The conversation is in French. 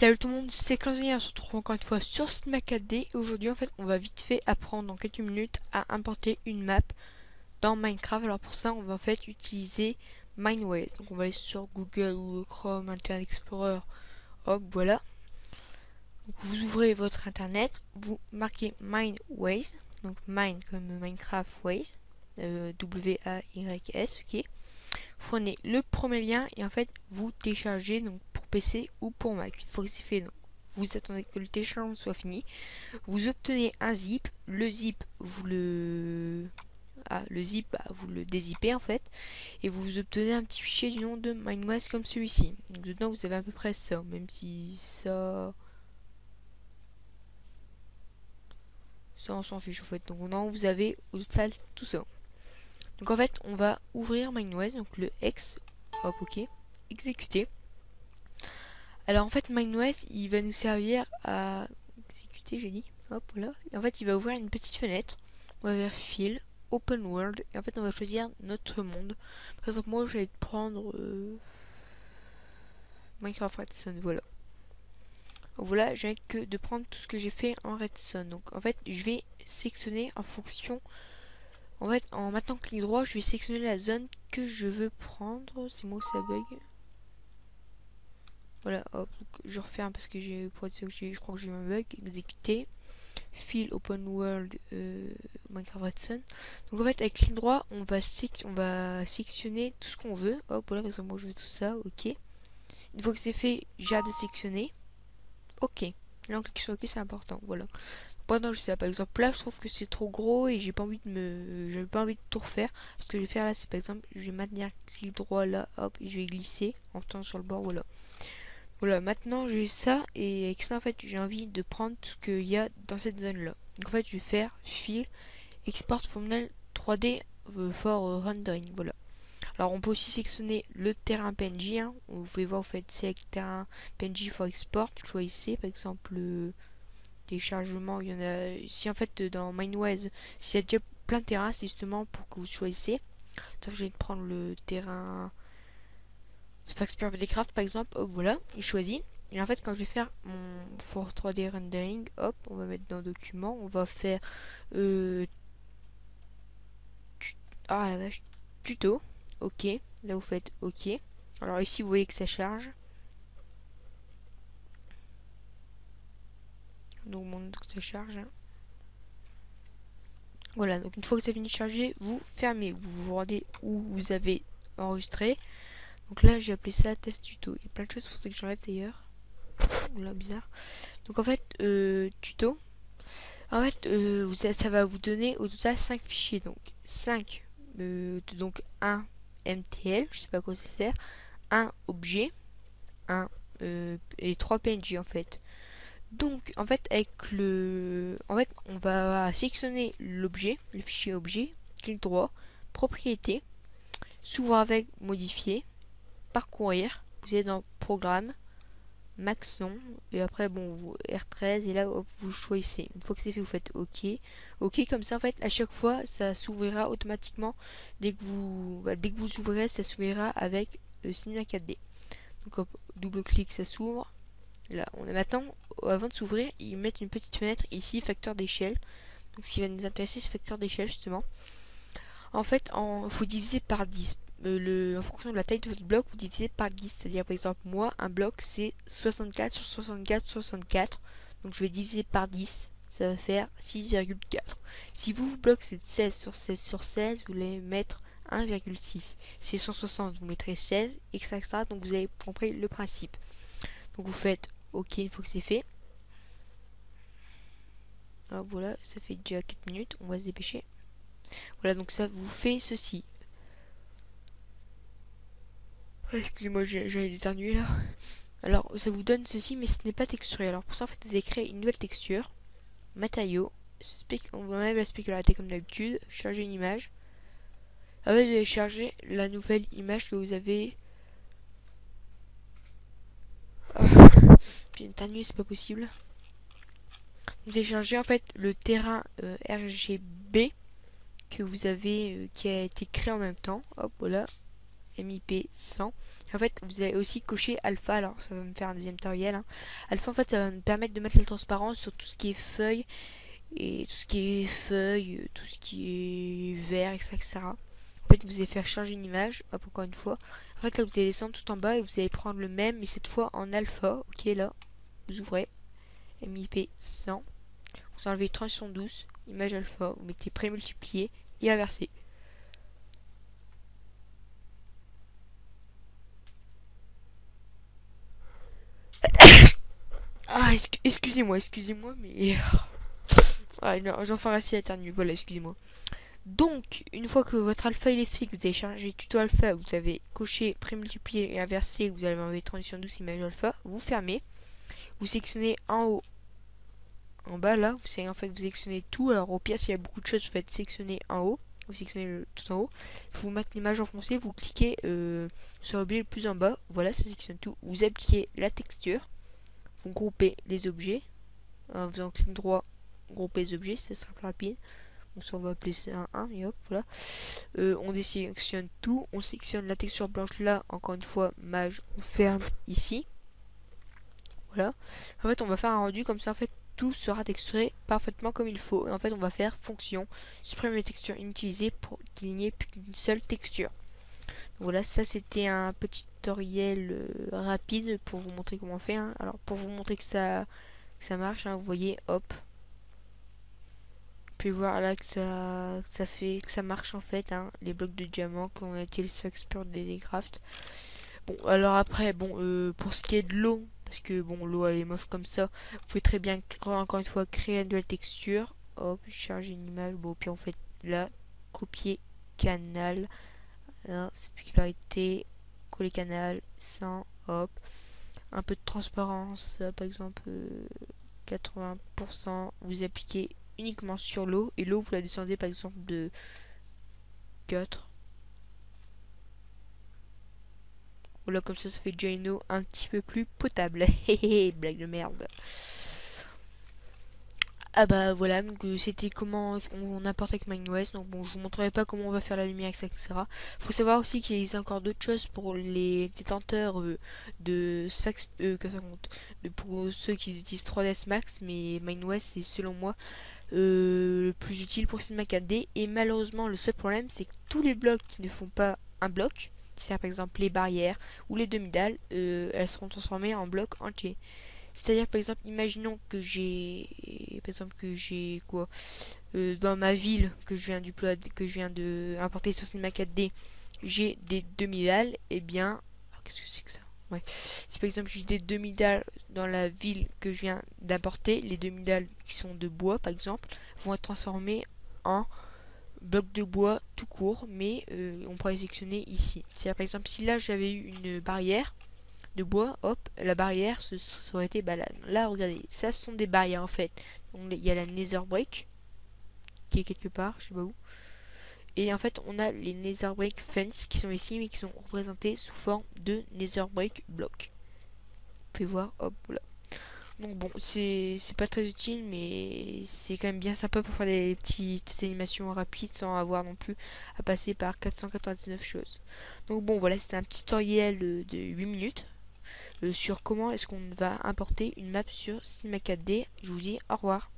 Salut tout le monde, c'est Clanzoni, on se retrouve encore une fois sur Cinema 4D et aujourd'hui en fait on va vite fait apprendre dans quelques minutes à importer une map dans Minecraft. Alors pour ça on va en fait utiliser Mineways. Donc on va aller sur Google ou Chrome, Internet Explorer, hop voilà. Donc vous ouvrez votre internet, vous marquez Mineways, donc Mine comme Minecraft Ways, W-A-Y-S, ok. Vous prenez le premier lien et en fait vous téléchargez donc pour PC ou pour Mac. Une fois que c'est fait, donc, vous attendez que le téléchargement soit fini. Vous obtenez un zip. Le zip, vous le dézippez en fait. Et vous obtenez un petit fichier du nom de Mineways comme celui-ci. Donc dedans vous avez à peu près ça, même si ça on s'en fiche en fait. Donc non, vous avez au total tout ça. Donc en fait on va ouvrir Mineways, donc le X, hop ok, exécuter. Alors en fait Mineways il va nous servir à exécuter, j'ai dit, hop voilà, et en fait il va ouvrir une petite fenêtre, on va vers File, Open World, et en fait on va choisir notre monde. Par exemple moi je vais prendre Minecraft Redstone, voilà. Voilà, j'ai que de prendre tout ce que j'ai fait en Redstone. Donc en fait je vais sélectionner en fonction, en fait en maintenant clic droit je vais sélectionner la zone que je veux prendre. C'est moi où ça bug. Voilà, hop, je referme parce que je crois que j'ai eu un bug. Exécuter. File Open World Minecraft Redstone. Donc en fait avec clic droit on va sélectionner tout ce qu'on veut. Hop voilà, par exemple moi je veux tout ça, ok. Une fois que c'est fait, j'ai hâte de sélectionner. Ok. Là on clique sur ok, c'est important, voilà. Pendant je sais pas, par exemple là je trouve que c'est trop gros et j'ai pas envie de tout refaire. Ce que je vais faire là c'est par exemple je vais maintenir clic droit là, hop, et je vais glisser en temps sur le bord, voilà. Voilà, maintenant j'ai ça et avec ça en fait j'ai envie de prendre tout ce qu'il y a dans cette zone là. Donc en fait je vais faire File, Export Thumbnail 3D for Rendering, voilà. Alors on peut aussi sélectionner le terrain PNG, hein. Vous pouvez voir, vous faites Select terrain PNG for Export, choisissez par exemple le téléchargement, il y en a ici en fait dans Mineways, s'il y a déjà plein de terrains, c'est justement pour que vous choisissez. Donc je vais prendre le terrain Faxpure Craft par exemple, hop voilà, il choisit. Et en fait quand je vais faire mon for 3D rendering, hop, on va mettre dans document, on va faire ah la vache, tuto, ok, là vous faites ok. Alors ici vous voyez que ça charge. Donc mon que ça charge. Hein. Voilà, donc une fois que ça finit de charger, vous fermez, vous vous rendez où vous avez enregistré. Donc là j'ai appelé ça test tuto. Il y a plein de choses pour ça que j'enlève d'ailleurs. Là bizarre. Donc en fait tuto. En fait ça va vous donner au total 5 fichiers. Donc 5 donc 1 MTL, je sais pas à quoi ça sert, un objet, un et 3 PNG en fait. Donc en fait avec on va sélectionner l'objet, le fichier objet, clic droit, propriété, s'ouvre avec modifier, parcourir, vous êtes dans programme, maxon, et après bon vous R13 et là hop, vous choisissez. Une fois que c'est fait vous faites ok. Ok, comme ça en fait à chaque fois ça s'ouvrira automatiquement dès que vous ouvrirez, ça s'ouvrira avec le Cinema 4D. Donc hop, double clic, ça s'ouvre. Là, on est maintenant, avant de s'ouvrir, ils mettent une petite fenêtre ici, facteur d'échelle. Donc ce qui va nous intéresser, c'est facteur d'échelle justement. En fait, il faut diviser par 10. En fonction de la taille de votre bloc, vous divisez par 10. C'est-à-dire, par exemple, moi, un bloc, c'est 64 sur 64 sur 64. Donc je vais diviser par 10. Ça va faire 6,4. Si votre bloc, c'est 16 sur 16 sur 16, vous allez mettre 1,6. C'est 160, vous mettrez 16, etc. Donc vous avez compris le principe. Donc vous faites ok une fois que c'est fait. Alors voilà, ça fait déjà 4 minutes, on va se dépêcher. Voilà, donc ça vous fait ceci. Excusez-moi, j'ai éternué là. Alors ça vous donne ceci, mais ce n'est pas texturé. Alors pour ça, en fait, vous allez créer une nouvelle texture. Matériaux. On va enlever la spécularité comme d'habitude. Charger une image. Après, vous allez charger la nouvelle image que vous avez. Oh, j'ai éternué, c'est pas possible. Vous allez charger en fait le terrain RGB que vous avez qui a été créé en même temps. Hop, voilà. MIP 100. En fait, vous allez aussi cocher alpha. Alors, ça va me faire un deuxième tutoriel. Hein. Alpha, en fait, ça va me permettre de mettre la transparence sur tout ce qui est feuilles et tout ce qui est feuilles, tout ce qui est vert, etc. En fait, vous allez faire charger une image. Hop, encore une fois. En fait, là, vous allez descendre tout en bas et vous allez prendre le même, mais cette fois en alpha. Ok, là, vous ouvrez MIP 100. Vous enlevez transition douce, image alpha, vous mettez prémultiplié et inversé. Ah, excusez-moi, mais... Ah, j'en ferai assez éternu, voilà, excusez-moi. Donc, une fois que votre alpha il est fait, que vous avez chargé tuto alpha, vous avez coché prémultiplié et inversé, vous avez enlevé transition douce, image alpha, vous fermez, vous sélectionnez en haut, en bas là, vous savez, en fait vous sélectionnez tout. Alors au pire, s'il y a beaucoup de choses, vous faites sélectionner en haut, vous sélectionnez tout en haut, vous mettez l'image enfoncée, vous cliquez sur l'objet le plus en bas, voilà, ça sélectionne tout, vous appliquez la texture, vous groupez les objets, en faisant clic droit, grouper les objets, ça sera plus rapide. Donc ça, on va appeler ça un 1 et hop, voilà. On désélectionne tout, on sélectionne la texture blanche là, encore une fois, mage, on ferme ici. Voilà. En fait, on va faire un rendu comme ça, en fait, tout sera texturé parfaitement comme il faut. Et en fait, on va faire fonction, supprimer les textures inutilisées pour qu'il n'y ait plus qu'une seule texture. Donc voilà, ça c'était un petit tutoriel rapide pour vous montrer comment on fait. Hein. Alors, pour vous montrer que ça marche, hein, vous voyez, hop. Vous pouvez voir là que ça marche en fait, hein, les blocs de diamant qu'on a utilisé sur Expert Craft. Bon, alors après, bon, pour ce qui est de l'eau, parce que bon, l'eau elle est moche comme ça, vous pouvez très bien encore une fois créer une nouvelle texture. Hop, charger une image. Bon, puis en fait là, copier canal, spécularité, coller canal, 100, hop, un peu de transparence, par exemple 80%, vous appliquez uniquement sur l'eau, et l'eau vous la descendez par exemple de 4. Voilà, comme ça fait déjà une eau un petit peu plus potable. Hehe, blague de merde. Ah bah voilà, donc c'était comment on apporte avec MineWest. Donc bon, je vous montrerai pas comment on va faire la lumière, etc. Faut savoir aussi qu'il existe encore d'autres choses pour les détenteurs de Sphax, que ça compte, pour ceux qui utilisent 3ds Max, mais MineWest c'est selon moi le plus utile pour Cinema 4D. Et malheureusement, le seul problème, c'est que tous les blocs qui ne font pas un bloc, c'est-à-dire par exemple les barrières ou les demi-dalles, elles seront transformées en blocs entiers. C'est-à-dire par exemple, imaginons que j'ai quoi dans ma ville que je viens de importer sur Cinema 4D, j'ai des demi-dalles. Et bien, qu'est-ce que c'est que ça? Ouais. Si par exemple j'ai des demi-dalles dans la ville que je viens d'importer, les demi-dalles qui sont de bois par exemple vont être transformées en blocs de bois tout court, mais on pourrait les sélectionner ici. C'est-à-dire par exemple si là j'avais eu une barrière de bois, hop, la barrière ça aurait été là regardez, ça ce sont des barrières en fait. Il y a la Nether Brick qui est quelque part, je sais pas où. Et en fait, on a les Nether Brick Fence qui sont ici, mais qui sont représentés sous forme de Nether Brick Block. Vous pouvez voir, hop, voilà. Donc bon, c'est pas très utile, mais c'est quand même bien sympa pour faire des petites animations rapides sans avoir non plus à passer par 499 choses. Donc bon, voilà, c'était un petit tutoriel de 8 minutes sur comment est-ce qu'on va importer une map sur Cinema 4D. Je vous dis au revoir.